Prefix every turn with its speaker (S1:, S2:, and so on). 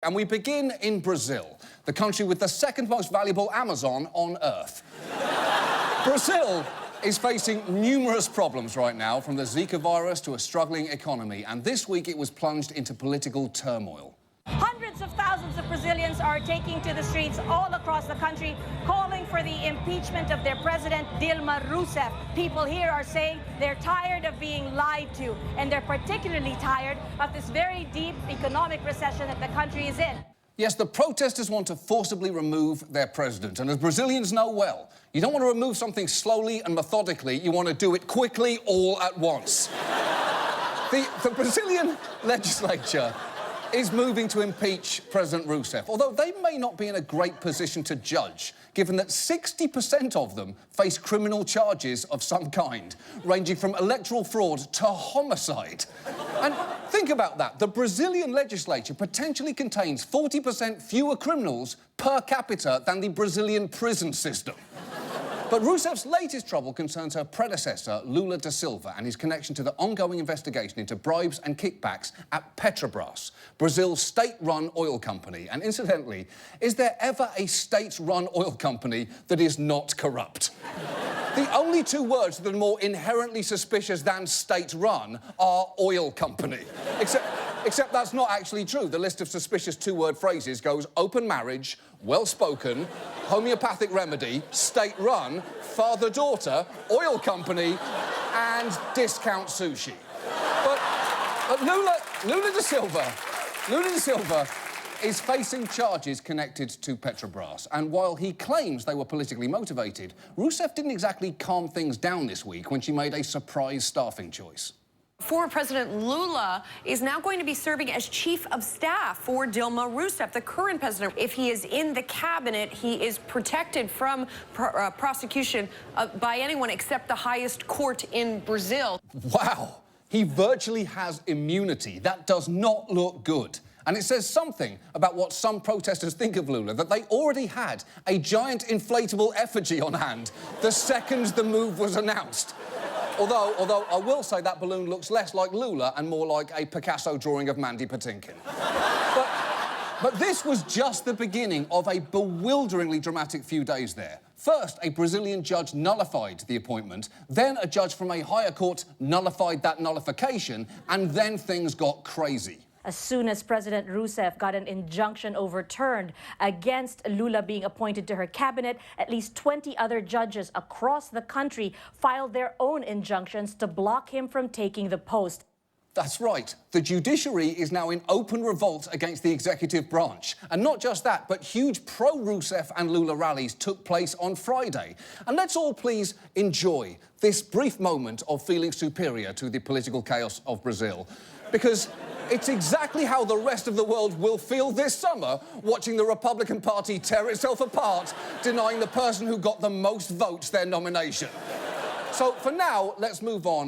S1: And we begin in Brazil, the country with the second most valuable Amazon on Earth. Brazil is facing numerous problems right now, from the Zika virus to a struggling economy, and this week it was plunged into political turmoil.
S2: Hundreds of thousands of Brazilians are taking to the streets all across the country, calling for the impeachment of their president, Dilma Rousseff. People here are saying they're tired of being lied to, and they're particularly tired of this very deep economic recession that the country is in.
S1: Yes, the protesters want to forcibly remove their president, and as Brazilians know well, you don't want to remove something slowly and methodically, you want to do it quickly all at once. The Brazilian legislature is moving to impeach President Rousseff, although they may not be in a great position to judge, given that 60% of them face criminal charges of some kind, ranging from electoral fraud to homicide. And think about that. The Brazilian legislature potentially contains 40% fewer criminals per capita than the Brazilian prison system. But Rousseff's latest trouble concerns her predecessor, Lula da Silva, and his connection to the ongoing investigation into bribes and kickbacks at Petrobras, Brazil's state-run oil company. And incidentally, is there ever a state-run oil company that is not corrupt? The only two words that are more inherently suspicious than state-run are oil company. Except that's not actually true. The list of suspicious two-word phrases goes open marriage, well-spoken, homeopathic remedy, state-run, father-daughter, oil company, and discount sushi. But Lula da Silva is facing charges connected to Petrobras. And while he claims they were politically motivated, Rousseff didn't exactly calm things down this week when she made a surprise staffing choice.
S3: Former President Lula is now going to be serving as chief of staff for Dilma Rousseff, the current president. If he is in the cabinet, he is protected from prosecution by anyone except the highest court in Brazil.
S1: Wow, he virtually has immunity. That does not look good. And it says something about what some protesters think of Lula, that they already had a giant inflatable effigy on hand the second the move was announced. Although I will say that balloon looks less like Lula and more like a Picasso drawing of Mandy Patinkin. But this was just the beginning of a bewilderingly dramatic few days there. First, a Brazilian judge nullified the appointment, then a judge from a higher court nullified that nullification, and then things got crazy.
S2: As soon as President Rousseff got an injunction overturned against Lula being appointed to her cabinet, at least 20 other judges across the country filed their own injunctions to block him from taking the post.
S1: That's right. The judiciary is now in open revolt against the executive branch. And not just that, but huge pro-Rousseff and Lula rallies took place on Friday. And let's all please enjoy this brief moment of feeling superior to the political chaos of Brazil. Because it's exactly how the rest of the world will feel this summer, watching the Republican Party tear itself apart, denying the person who got the most votes their nomination. So for now, let's move on.